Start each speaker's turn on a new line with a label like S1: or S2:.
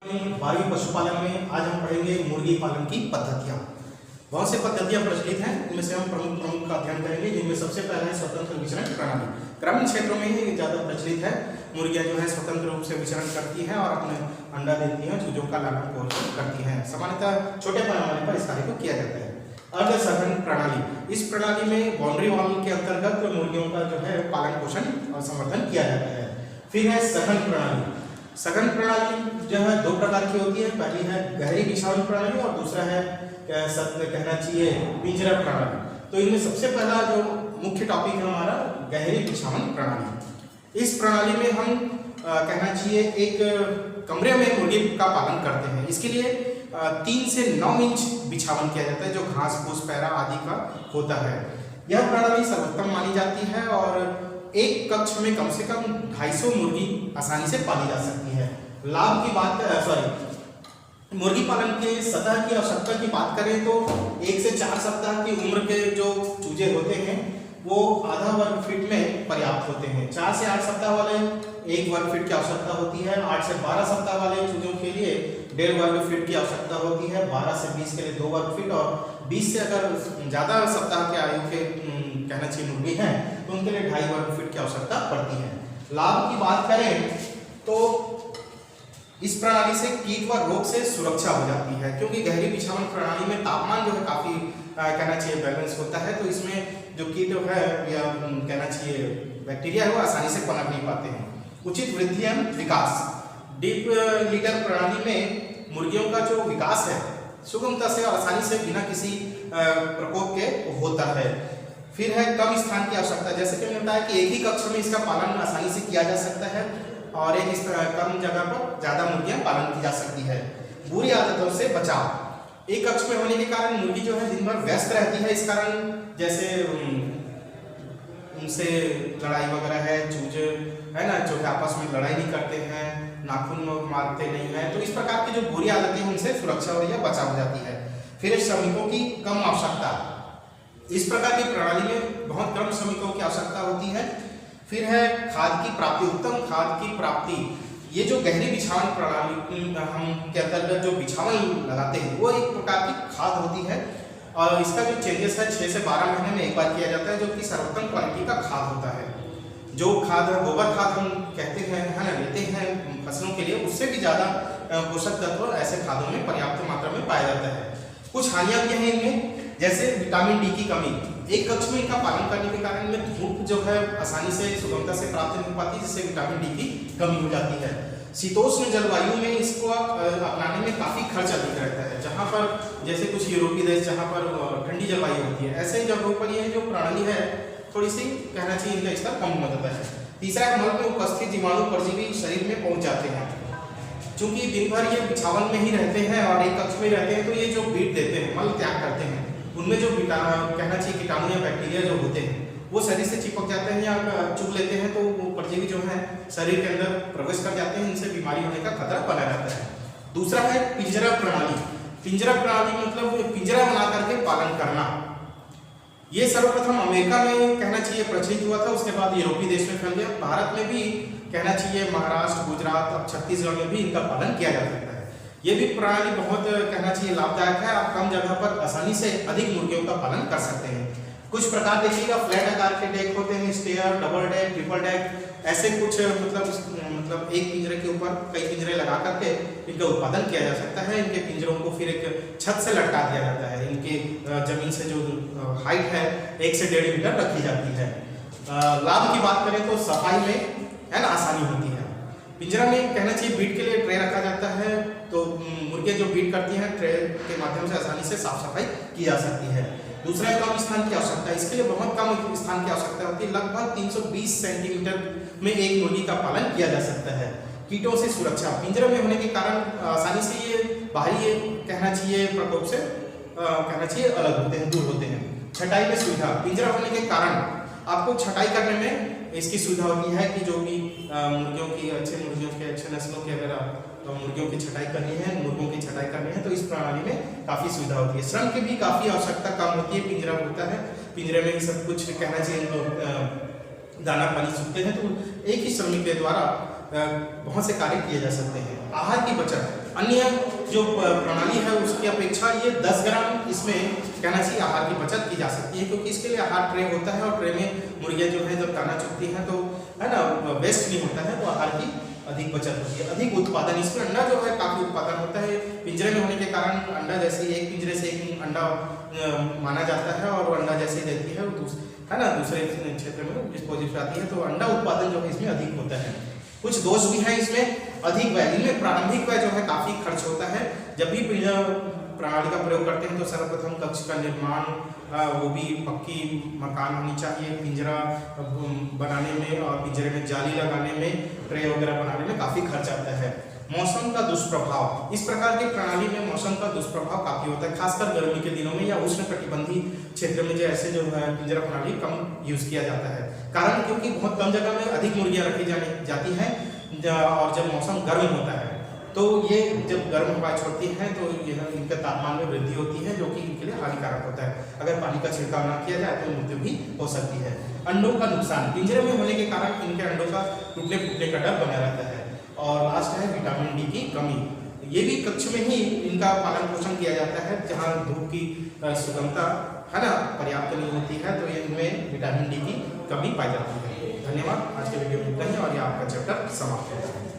S1: 12वीं पशुपालन में आज हम पढ़ेंगे मुर्गी पालन की पद्धतियाँ। बहुत से पद्धतियाँ प्रचलित हैं, उनमें से हम प्रमुख का अध्ययन करेंगे, जिनमें सबसे पहला है स्वतंत्र विचरण प्रणाली। ग्रामीण क्षेत्रों में ही ज़्यादा प्रचलित है। मुर्गियाँ जो है स्वतंत्र रूप से विचरण करती हैं और अपने अंडा देती हैं, चूजों का लालन पोषण करती हैं। सामान्यतः छोटे पैमाने पर इस कार्य को किया जाता है। अर्ध सघन प्रणाली, इस प्रणाली में बाउंड्री वॉल के अंतर्गत मुर्गियों का जो है पालन पोषण और संवर्धन किया जाता है। फिर है सघन प्रणाली। सघन प्रणाली जो है दो प्रकार की होती है, पहली है गहरी बिछावन प्रणाली और दूसरा है कहना चाहिए पिंजरा प्रणाली। तो इनमें सबसे पहला जो मुख्य टॉपिक है हमारा गहरी बिछावन प्रणाली। इस प्रणाली में हम कहना चाहिए एक कमरे में मुर्गी का पालन करते हैं। इसके लिए 3 से 9 इंच बिछावन किया जाता है, जो घास फूस पैरा आदि का होता है। यह प्रणाली सर्वोत्तम मानी जाती है और एक कक्ष में कम से कम 250 मुर्गी आसानी से पाली जा सकती है। लाभ की बात मुर्गी पालन के सतह की आवश्यकता की बात करें तो 1 से 4 सप्ताह की उम्र के जो चूजे होते हैं वो आधा वर्ग फीट में पर्याप्त होते हैं। 4 से 8 सप्ताह वाले 1 वर्ग फीट की आवश्यकता होती है। 8 से 12 सप्ताह वाले चूजों के लिए 1.5 वर्ग फीट की आवश्यकता होती है। 12 से 20 के लिए 2 वर्ग फीट और 20 से अगर ज़्यादा सप्ताह के आयु के कहना चाहिए मुर्गी हैं तो उनके लिए 2.5 वर्ग फीट की आवश्यकता पड़ती है। लाभ की बात करें तो इस प्रणाली से कीट व रोग से सुरक्षा हो जाती है, क्योंकि गहरी बिछावन प्रणाली में तापमान जो है काफी कहना चाहिए बैलेंस होता है। तो इसमें जो कीट है या कहना चाहिए बैक्टीरिया है वो आसानी से पनप नहीं पाते हैं। उचित वृद्धि एवं विकास, डीप लीडर प्रणाली में मुर्गियों का जो विकास है सुगमता से और आसानी से बिना किसी प्रकोप के होता है। फिर है कम स्थान की आवश्यकता, जैसे कि मैंने बताया कि एक ही कक्ष में इसका पालन आसानी से किया जा सकता है और एक कम जगह पर ज्यादा मुर्गियां पालन की जा सकती है। बुरी आदतों से बचाव, एक कक्ष में होने के कारण मुर्गी जो है दिन भर व्यस्त रहती है। इस कारण जैसे उनसे लड़ाई वगैरह है, चूजे है ना जो है आपस में लड़ाई नहीं करते हैं, नाखून मारते नहीं है, तो इस प्रकार की जो बुरी आदतें हैं उनसे सुरक्षा हो या बचाव हो जाती है। फिर श्रमिकों की कम आवश्यकता, इस प्रकार की प्रणाली में बहुत कम श्रमिकों की आवश्यकता होती है। फिर है खाद की प्राप्ति, उत्तम खाद की प्राप्ति। ये जो गहरी बिछावन प्रणाली हम के अंतर्गत जो बिछावन लगाते हैं वो एक प्रकार की खाद होती है और इसका जो चेंजेस है 6 से 12 महीने में एक बार किया जाता है, जो कि सर्वोत्तम क्वालिटी का खाद होता है। जो खाद गोबर खाद हम कहते हैं है ना लेते हैं फसलों के लिए, उससे भी ज्यादा पोषक तत्व ऐसे खादों में पर्याप्त मात्रा में पाया जाता है। कुछ हानियां भी हैं इनमें, जैसे विटामिन डी की कमी। एक कक्ष में इनका पालन करने के कारण में धूप जो है आसानी से सुगमता से प्राप्त नहीं हो पाती, जिससे विटामिन डी की कमी हो जाती है। शीतोष्ण जलवायु में इसको अपनाने में काफी खर्च अधिक रहता है। जहाँ पर जैसे कुछ यूरोपीय देश जहाँ पर ठंडी जलवायु होती है, ऐसे ही जगहों पर ये जो प्रणाली है थोड़ी सी कहना चाहिए इनका स्तर कम होता है। तीसरा मल में उपस्थित जीवाणु परजीवी शरीर में पहुंच जाते हैं। चूंकि दिन भर ये बिछावन में ही रहते हैं और एक कक्ष में रहते हैं, तो ये जो बीट देते हैं, मल त्याग करते हैं, उनमें जो कहना चाहिए कीटाणु या बैक्टीरिया जो होते हैं वो शरीर से चिपक जाते हैं या चुभ लेते हैं, तो वो परजीवी जो है शरीर के अंदर प्रवेश कर जाते हैं, इनसे बीमारी होने का खतरा बना रहता है। दूसरा है पिंजरा प्रणाली। पिंजरा प्रणाली मतलब पिंजरा बना करके पालन करना। ये सर्वप्रथम अमेरिका में कहना चाहिए प्रचलित हुआ था, उसके बाद यूरोपीय देश में फैल गया। भारत में भी कहना चाहिए महाराष्ट्र, गुजरात और छत्तीसगढ़ में भी इनका पालन किया जा सकता है। ये भी प्रणाली बहुत कहना चाहिए लाभदायक है। आप कम जगह पर आसानी से अधिक मुर्गियों का पालन कर सकते हैं। कुछ प्रकार देखिएगा फ्लैट आकार के डेक होते हैं, stair, double deck, triple deck, ऐसे कुछ मतलब एक पिंजरे के ऊपर कई पिंजरे लगा करके इनका उत्पादन किया जा सकता है। इनके पिंजरों को फिर एक छत से लटका दिया जाता है। इनके जमीन से जो हाइट है 1 से 1.5 मीटर रखी जाती है। लाभ की बात करें तो सफाई में है ना आसानी होती है। पिंजरा में कहना चाहिए बीट के लिए ट्रे रखा जाता है, तो मुर्गियां जो बीट करती हैं ट्रे के माध्यम से आसानी से साफ सफाई की जा सकती है। दूसरा कम स्थान की आवश्यकता है, इसके लिए बहुत कम स्थान की आवश्यकता होती है। लगभग 320 सेंटीमीटर में एक मुर्गी का पालन किया जा सकता है। कीटों से सुरक्षा, पिंजरे में होने के कारण आसानी से ये बाहरी कहना चाहिए प्रकोप से कहना चाहिए अलग होते हैं, दूर होते हैं। छटाई में सुविधा, पिंजरा होने के कारण आपको छटाई करने में इसकी सुविधा होती है कि जो भी मुर्गियों की अच्छे नस्लों की अगर तो मुर्गियों की छटाई करनी है, मुर्गों की छटाई करनी है, तो इस प्रणाली में काफी सुविधा होती है। श्रम की भी काफी आवश्यकता कम होती है, पिंजरा होता है, पिंजरे में ही सब कुछ कहना चाहिए इनको दाना पानी चुगते हैं, तो एक ही श्रमिक के द्वारा बहुत से कार्य किए जा सकते हैं। आहार की बचत, अन्य जो प्रणाली है उसकी अपेक्षा ये 10 ग्राम इसमें कहना चाहिए आहार की बचत की जा सकती है, क्योंकि इसके लिए आहार ट्रे होता है और ट्रे में मुर्गियाँ जो है जब दाना चुगती हैं तो है ना वेस्ट नहीं होता है, तो आहार की अधिक बचत होती है, अधिक उत्पादन। इसमें अंडा जो है काफी उत्पादन होता है, पिंजरे में होने के कारण अंडा जैसे एक पिंजरे से एक अंडा माना जाता है और वो अंडा जैसे देती है वो है ना दूसरे क्षेत्र में डिस्पोजिट आती है, तो अंडा उत्पादन जो है इसमें अधिक होता है। कुछ दोष भी हैं इसमें, अधिक व्यय, इनमें प्रारंभिक व्यय जो है काफी खर्च होता है। जब भी पिंजरा प्रणाली का प्रयोग करते हैं तो सर्वप्रथम कक्ष का निर्माण, वो भी पक्की मकान होनी चाहिए, पिंजरा बनाने में और पिंजरे में जाली लगाने में, ट्रे वगैरह बनाने में काफी खर्च आता है। मौसम का दुष्प्रभाव, इस प्रकार की प्रणाली में मौसम का दुष्प्रभाव काफी होता है, खासकर गर्मी के दिनों में या उष्ण कटिबंधीय क्षेत्र में जो ऐसे जो है पिंजरा प्रणाली कम यूज किया जाता है। कारण क्योंकि बहुत कम जगह में अधिक मुर्गियां रखी जाती हैं और जब मौसम गर्म होता है तो ये जब गर्म हवा छोड़ती हैं तो यह इनके तापमान में वृद्धि होती है, जो कि इनके लिए हानिकारक होता है। अगर पानी का छिड़काव न किया जाए तो मृत्यु भी हो सकती है। अंडों का नुकसान, पिंजरे में होने के कारण इनके अंडों का टूटने फूटने का डर बना रहता है। और लास्ट है विटामिन डी की कमी, ये भी कक्ष में ही इनका पालन पोषण किया जाता है जहाँ धूप की सुगमता है ना पर्याप्त नहीं होती है, तो इनमें विटामिन डी की कमी पाई जाती है। धन्यवाद, आज के वीडियो में इतना ही और ये आपका चैप्टर समाप्त होता है।